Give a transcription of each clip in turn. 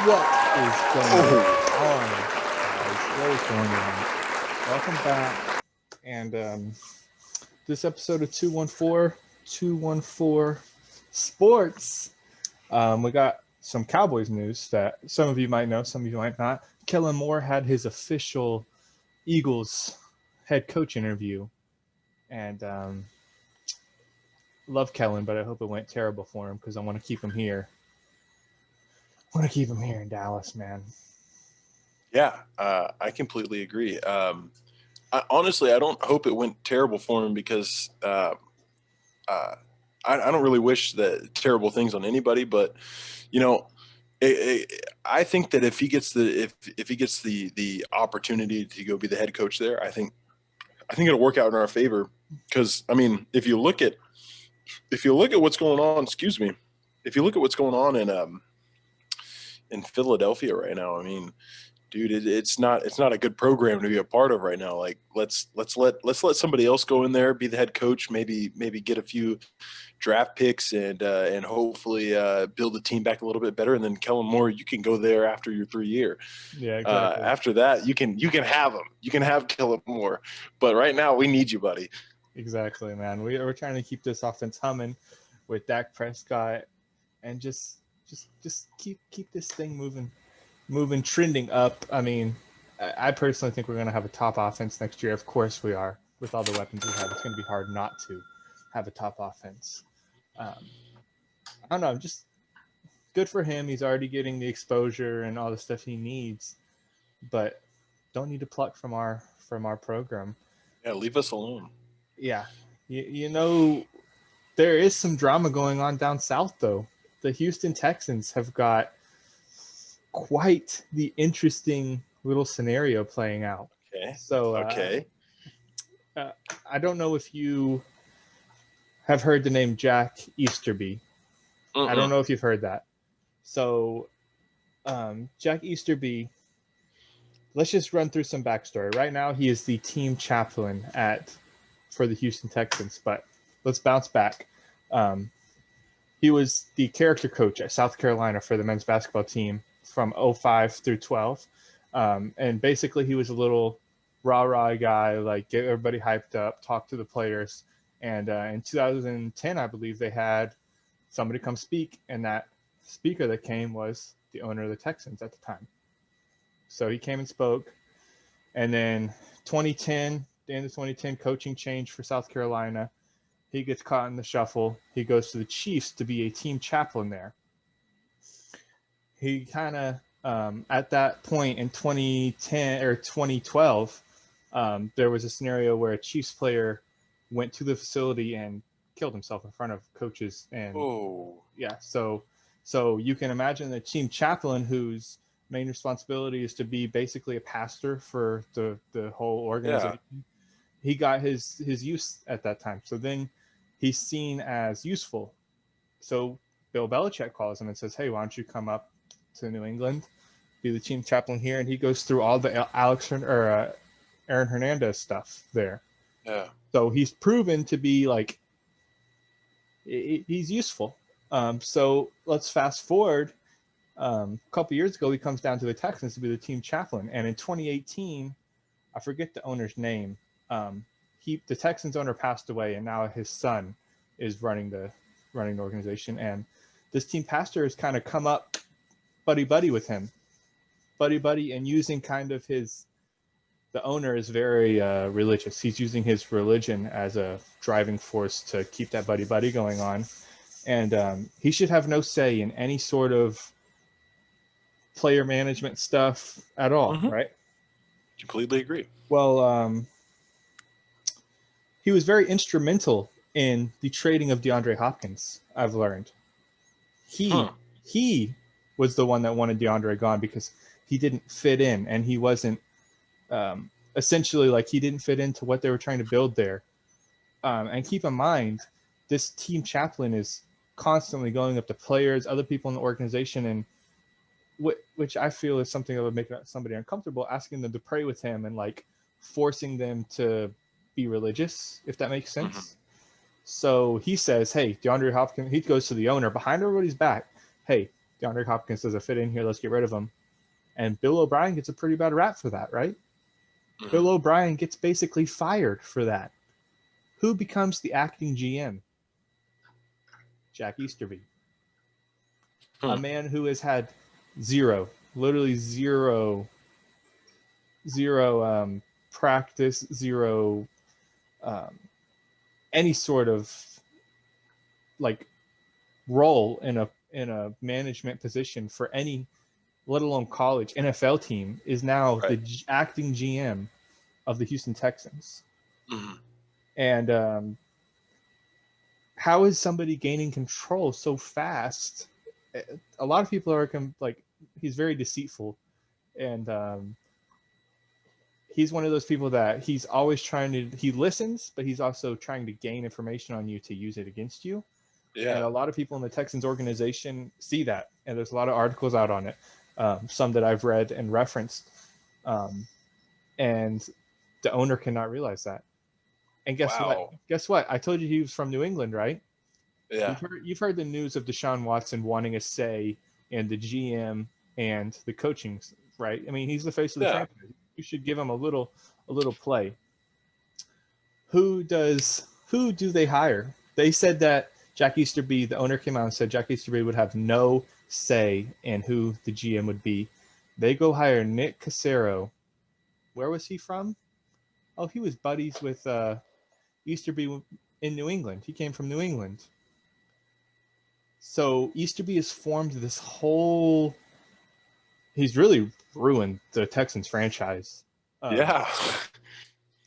What is going on, guys? What is going on? Welcome back. And this episode of 214 Sports. We got some Cowboys news that some of you might know, some of you might not. Kellen Moore had his official Eagles head coach interview. And love Kellen, but I hope it went terrible for him because I want to keep him here. I want to keep him here in Dallas, man. Yeah, I completely agree. Honestly, I don't hope it went terrible for him because I don't really wish that terrible things on anybody. But you know, I think that if he gets the opportunity to go be the head coach there, I think it'll work out in our favor. Because I mean, if you look at what's going on, excuse me, if you look at what's going on in Philadelphia right now, I mean, dude, it's not a good program to be a part of right now. Like let's let somebody else go in there, be the head coach, maybe get a few draft picks and hopefully build the team back a little bit better. And then Kellen Moore, you can go there after your 3 year. Yeah, exactly. After that, you can have him. You can have Kellen Moore. But right now, we need you, buddy. Exactly, man. We're trying to keep this offense humming with Dak Prescott, and just keep this thing moving, trending up. I mean, I personally think we're going to have a top offense next year. Of course we are. With all the weapons we have, it's going to be hard not to have a top offense. I don't know, just good for him. He's already getting the exposure and all the stuff he needs, but don't need to pluck from our program. Yeah, leave us alone. Yeah, you know, there is some drama going on down south, though. The Houston Texans have got quite the interesting little scenario playing out. Okay. So, I don't know if you have heard the name Jack Easterby. I don't know if you've heard that. So, Jack Easterby, let's just run through some backstory. Right now, he is the team chaplain for the Houston Texans, but let's bounce back. He was the character coach at South Carolina for the men's basketball team from 05 through 12. And basically he was a little rah-rah guy, like get everybody hyped up, talk to the players. And in 2010, I believe they had somebody come speak, and that speaker that came was the owner of the Texans at the time. So he came and spoke. And then 2010, the end of 2010, coaching change for South Carolina. He gets caught in the shuffle. He goes to the Chiefs to be a team chaplain there. He kind of, at that point in 2010 or 2012, there was a scenario where a Chiefs player went to the facility and killed himself in front of coaches. And yeah, so you can imagine the team chaplain, whose main responsibility is to be basically a pastor for the whole organization. Yeah. He got his use at that time. So then he's seen as useful. So Bill Belichick calls him and says, hey, why don't you come up to New England, be the team chaplain here? And he goes through all the Aaron Hernandez stuff there. Yeah. So he's proven to be like, he's useful. So let's fast forward. A couple years ago, he comes down to the Texans to be the team chaplain. And in 2018, I forget the owner's name. The Texans owner passed away, and now his son is running the organization. And this team pastor has kind of come up buddy with him, and using kind of the owner is very religious. He's using his religion as a driving force to keep that buddy going on. And he should have no say in any sort of player management stuff at all, right? Completely agree. Well, he was very instrumental in the trading of DeAndre Hopkins, I've learned. He was the one that wanted DeAndre gone because he didn't fit in, and he wasn't essentially like he didn't fit into what they were trying to build there. And keep in mind, this team chaplain is constantly going up to players, other people in the organization, and which I feel is something that would make somebody uncomfortable, asking them to pray with him and like forcing them to be religious, if that makes sense. So he says, hey, DeAndre Hopkins, he goes to the owner behind everybody's back. Hey, DeAndre Hopkins doesn't fit in here. Let's get rid of him. And Bill O'Brien gets a pretty bad rap for that, right? Mm-hmm. Bill O'Brien gets basically fired for that. Who becomes the acting GM? Jack Easterby. A man who has had literally zero practice, zero any sort of like role in a management position for any, let alone college NFL team, is now the acting GM of the Houston Texans. Mm-hmm. And how is somebody gaining control so fast? A lot of people are like, he's very deceitful, and he's one of those people that he's always he listens, but he's also trying to gain information on you to use it against you. Yeah. And a lot of people in the Texans organization see that, and there's a lot of articles out on it, some that I've read and referenced, and the owner cannot realize that. And guess what? I told you he was from New England, right? Yeah. You've heard the news of Deshaun Watson wanting a say in the GM and the coaching, right? I mean, he's the face of the franchise. You should give him a little play. Who do they hire? They said that Jack Easterby, the owner, came out and said Jack Easterby would have no say in who the GM would be. They go hire Nick Cassero. Where was he from? Oh, he was buddies with Easterby in New England. He came from New England. So Easterby has formed this whole... He's really ruined the Texans franchise. Yeah.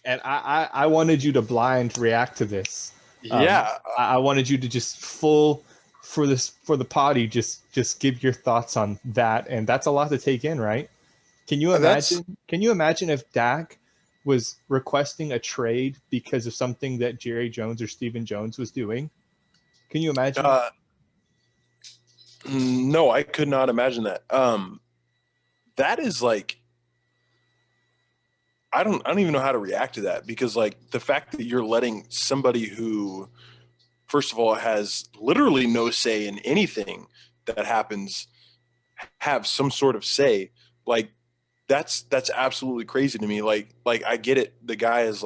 And I wanted you to blind react to this. Yeah. I wanted you to just for the potty, just give your thoughts on that. And that's a lot to take in, right? Can you imagine if Dak was requesting a trade because of something that Jerry Jones or Stephen Jones was doing? Can you imagine? No, I could not imagine that. That is like, I don't even know how to react to that, because like the fact that you're letting somebody who, first of all, has literally no say in anything that happens have some sort of say, like that's absolutely crazy to me. Like I get it. The guy is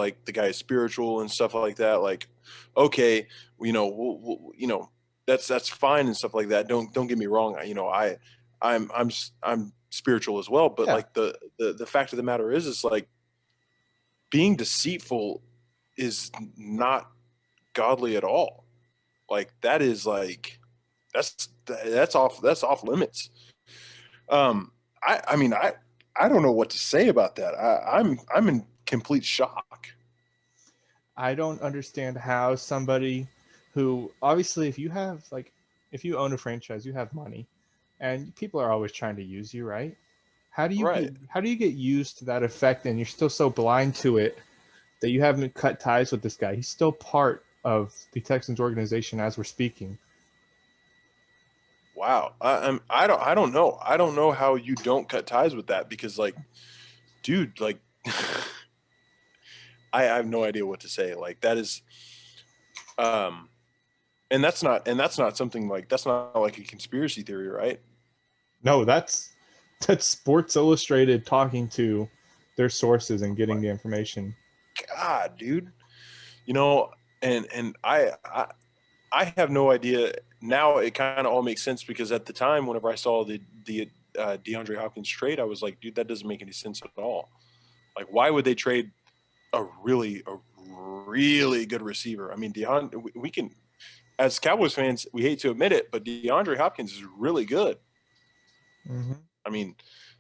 spiritual and stuff like that. Like, okay, we'll, that's fine and stuff like that. Don't get me wrong. I'm spiritual as well, but like the fact of the matter is like being deceitful is not godly at all. Like that is like that's off limits. I don't know what to say about that. I'm in complete shock. I don't understand how somebody who, obviously, if you own a franchise, you have money, and people are always trying to use you, right? How do you get used to that effect, and you're still so blind to it that you haven't cut ties with this guy? He's still part of the Texans organization as we're speaking. Wow. I don't know. I don't know how you don't cut ties with that, because like, dude, like I have no idea what to say. Like that is, and that's not something like, that's not like a conspiracy theory, right? No, that's Sports Illustrated talking to their sources and getting the information. God, dude, and I have no idea. Now it kind of all makes sense, because at the time, whenever I saw the DeAndre Hopkins trade, I was like, dude, that doesn't make any sense at all. Like, why would they trade a really good receiver? I mean, we can, as Cowboys fans, we hate to admit it, but DeAndre Hopkins is really good. Mm-hmm. I mean,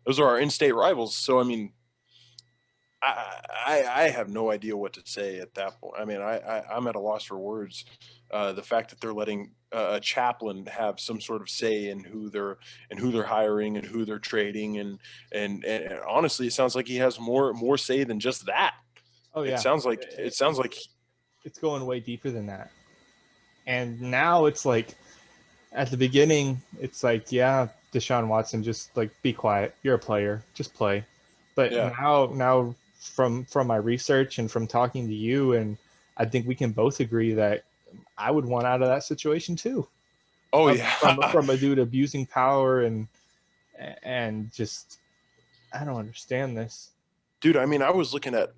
those are our in-state rivals. So, I mean, I have no idea what to say at that point. I mean, I'm at a loss for words. The fact that they're letting a chaplain have some sort of say in who they're hiring and who they're trading, and honestly, it sounds like he has more say than just that. Oh yeah, it sounds like it's going way deeper than that. And now it's like, at the beginning, it's like, yeah, Deshaun Watson, just like, be quiet. You're a player, just play. But now from my research and from talking to you, and I think we can both agree that I would want out of that situation too. Oh yeah. from a dude abusing power and just, I don't understand this. Dude, I mean, I was looking at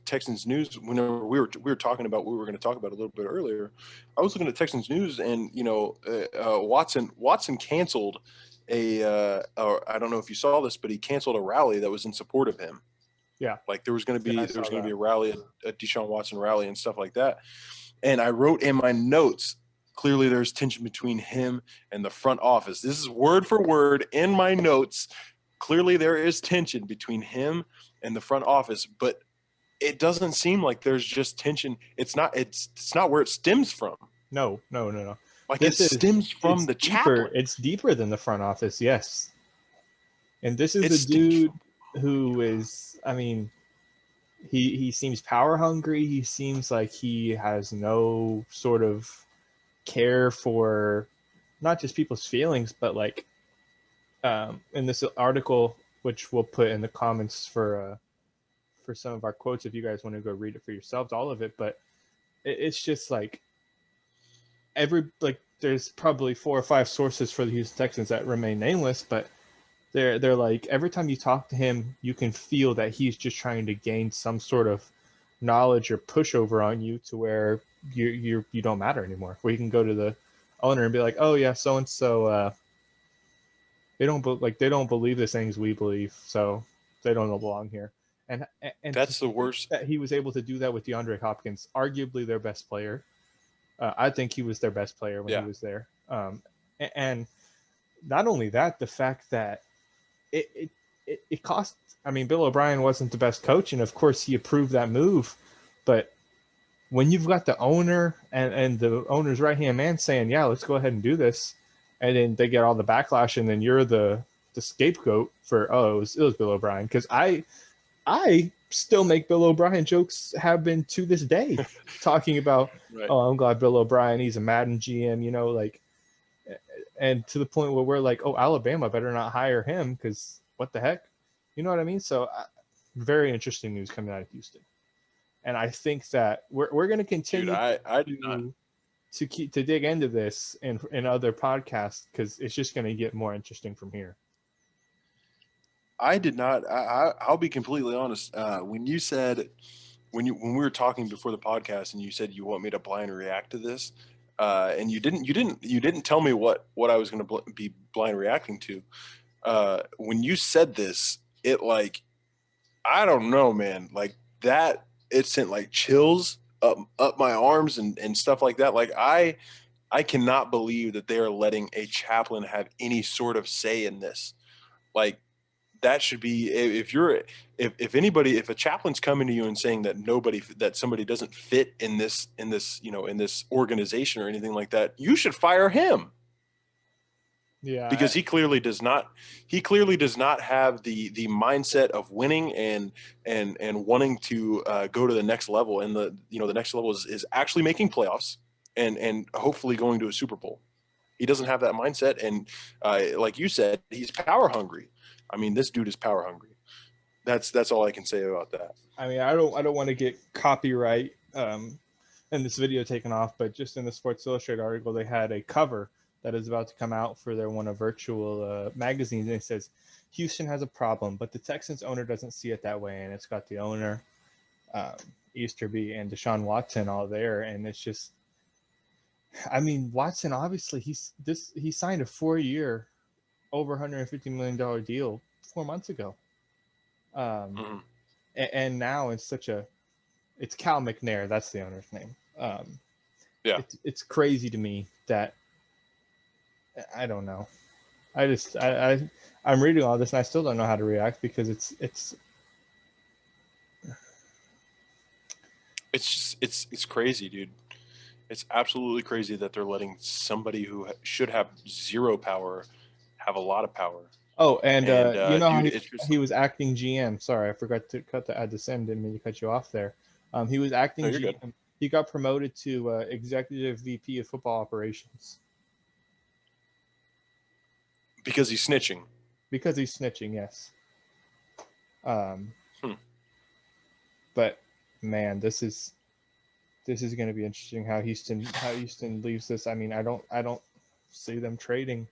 Texans news whenever we were talking about what we were going to talk about a little bit earlier. I was looking at Texans news, and Watson canceled or I don't know if you saw this, but he canceled a rally that was in support of him. Yeah, like there was going to be a rally, a Deshaun Watson rally and stuff like that. And I wrote in my notes, clearly there's tension between him and the front office. This is word for word in my notes. Clearly there is tension between him and the front office, but it doesn't seem like there's just tension. It's not where it stems from. No. Like it stems from the chaplain. It's deeper than the front office, yes. And this is It's a dude who is, I mean, he seems power hungry. He seems like he has no sort of care for not just people's feelings, but like in this article, which we'll put in the comments for some of our quotes if you guys want to go read it for yourselves, all of it. But it's just like there's probably 4 or 5 sources for the Houston Texans that remain nameless, but they're like, every time you talk to him, you can feel that he's just trying to gain some sort of knowledge or pushover on you to where you don't matter anymore. Where you can go to the owner and be like, oh yeah, so and so, they don't believe the things we believe, so they don't belong here. And that's the worst. That he was able to do that with DeAndre Hopkins, arguably their best player. I think he was their best player when he was there. And not only that, the fact that it cost. I mean, Bill O'Brien wasn't the best coach, and of course he approved that move. But when you've got the owner and the owner's right hand man saying, "Yeah, let's go ahead and do this," and then they get all the backlash, and then you're the scapegoat for it was Bill O'Brien, because I still make Bill O'Brien jokes, have been to this day, talking about, right. Oh, I'm glad Bill O'Brien, he's a Madden GM, like, and to the point where we're like, oh, Alabama better not hire him because what the heck, you know what I mean? So very interesting news coming out of Houston, and I think that we're going to continue to dig into this in other podcasts, because it's just going to get more interesting from here. I did not. I'll be completely honest. When you said, when we were talking before the podcast, and you said you want me to blind react to this, and you didn't tell me what I was going to be blind reacting to. When you said this, it, like, I don't know, man. Like that, it sent like chills up my arms and stuff like that. Like I cannot believe that they are letting a chaplain have any sort of say in this. Like, that should be, if a chaplain's coming to you and saying that somebody doesn't fit in this organization or anything like that, you should fire him. Yeah, because he clearly does not have the mindset of winning and wanting to go to the next level. And the next level is actually making playoffs and hopefully going to a Super Bowl. He doesn't have that mindset, and like you said, he's power hungry. I mean, this dude is power hungry. That's all I can say about that. I mean, I don't want to get copyright and this video taken off, but just in the Sports Illustrated article, they had a cover that is about to come out for their one of virtual magazines, and it says, Houston has a problem, but the Texans owner doesn't see it that way. And it's got the owner, Easterby, and Deshaun Watson all there, and it's just, I mean, Watson, obviously he signed a 4-year, over $150 million deal 4 months ago. And now it's it's Cal McNair. That's the owner's name. Yeah. It's crazy to me that, I don't know. I'm reading all this and I still don't know how to react, because it's crazy, dude. It's absolutely crazy that they're letting somebody who should have zero power have a lot of power. Oh, and how he was acting GM. Sorry, I forgot to add this in. Didn't mean to cut you off there. He was acting GM. Good. He got promoted to executive VP of football operations. Because he's snitching. Because he's snitching, yes. But man, this is going to be interesting how Houston leaves this. I mean, I don't see them trading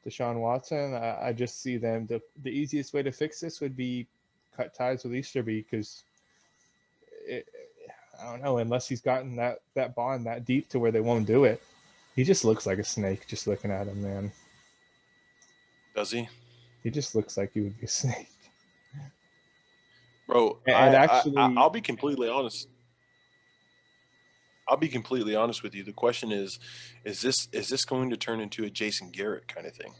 Deshaun Watson. I just see them. The easiest way to fix this would be cut ties with Easterby, because I don't know, unless he's gotten that bond that deep to where they won't do it. He just looks like a snake just looking at him, man. Does he? He just looks like he would be a snake. Bro, And actually, I'll be completely honest. I'll be completely honest with you. The question is this going to turn into a Jason Garrett kind of thing?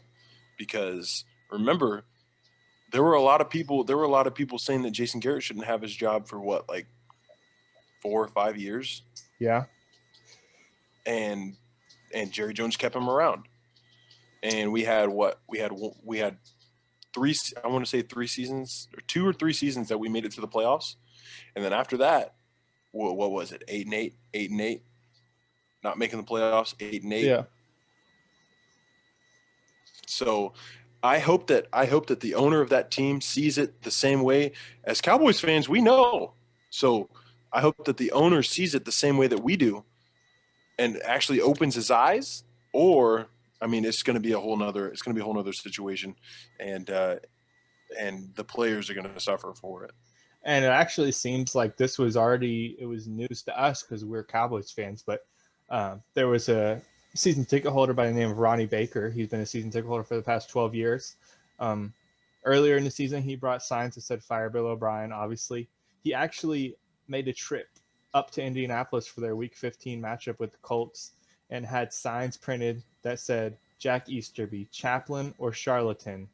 Because remember, there were a lot of people saying that Jason Garrett shouldn't have his job for what, like 4 or 5 years? Yeah. And Jerry Jones kept him around. And we had 3 seasons, or 2 or 3 seasons that we made it to the playoffs. And then after that, what was it? 8-8, not making the playoffs, 8-8. Yeah. So I hope that the owner of that team sees it the same way. As Cowboys fans, we know. So I hope that the owner sees it the same way that we do, and actually opens his eyes. Or, I mean, it's going to be a whole nother situation, and the players are going to suffer for it. And it actually seems like it was news to us because we're Cowboys fans, but there was a season ticket holder by the name of Ronnie Baker. He's been a season ticket holder for the past 12 years. Earlier in the season, he brought signs that said "Fire Bill O'Brien." Obviously, he actually made a trip up to Indianapolis for their Week 15 matchup with the Colts and had signs printed that said "Jack Easterby, chaplain or charlatan,"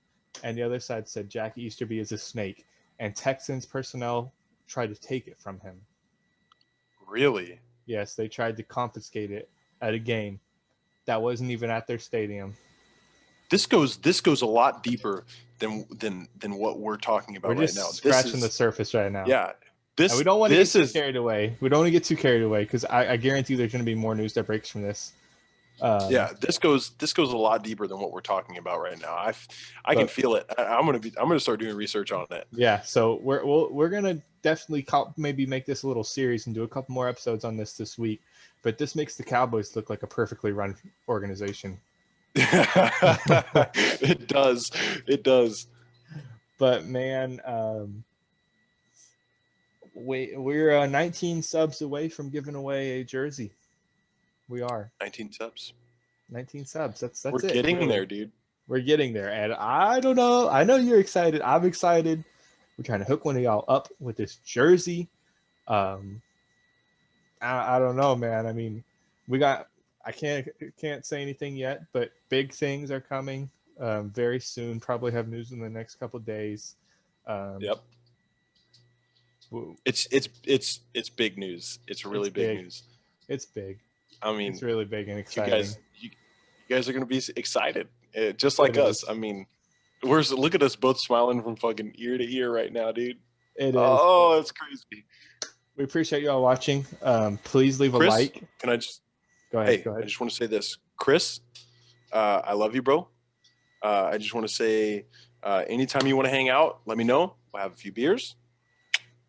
and the other side said "Jack Easterby is a snake." And Texans personnel tried to take it from him. Really? Yes, they tried to confiscate it at a game that wasn't even at their stadium. This goes a lot deeper than what we're talking about right now. We're just scratching the surface right now. Yeah. And we don't want to get too carried away. We don't want to get too carried away because I guarantee there's going to be more news that breaks from this. This goes a lot deeper than what we're talking about right now. I can feel it. I'm gonna start doing research on it. Yeah, so we're gonna definitely maybe make this a little series and do a couple more episodes on this week. But this makes the Cowboys look like a perfectly run organization. It does. But man, we're 19 subs away from giving away a jersey. We are 19 subs. 19 subs. That's we're it. Getting there, dude. We're getting there, and I don't know. I know you're excited. I'm excited. We're trying to hook one of y'all up with this jersey. I don't know, man. I mean, I can't say anything yet, but big things are coming very soon. Probably have news in the next couple of days. Yep. It's big news. It's really big news. It's big. I mean, it's really big and exciting. You guys are going to be excited, just like us. I mean, look at us both smiling from fucking ear to ear right now, dude. It is. Oh, it's crazy. We appreciate you all watching. Please leave a like. Can I just go ahead? I just want to say this, Chris. I love you, bro. I just want to say, anytime you want to hang out, let me know. We'll have a few beers.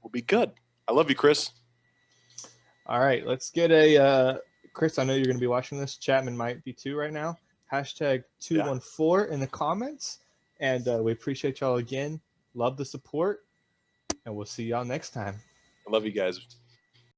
We'll be good. I love you, Chris. All right, let's get a Chris. I know you're going to be watching this. Chapman might be too right now. #214 in the comments, and we appreciate y'all again. Love the support, and we'll see y'all next time. I love you guys.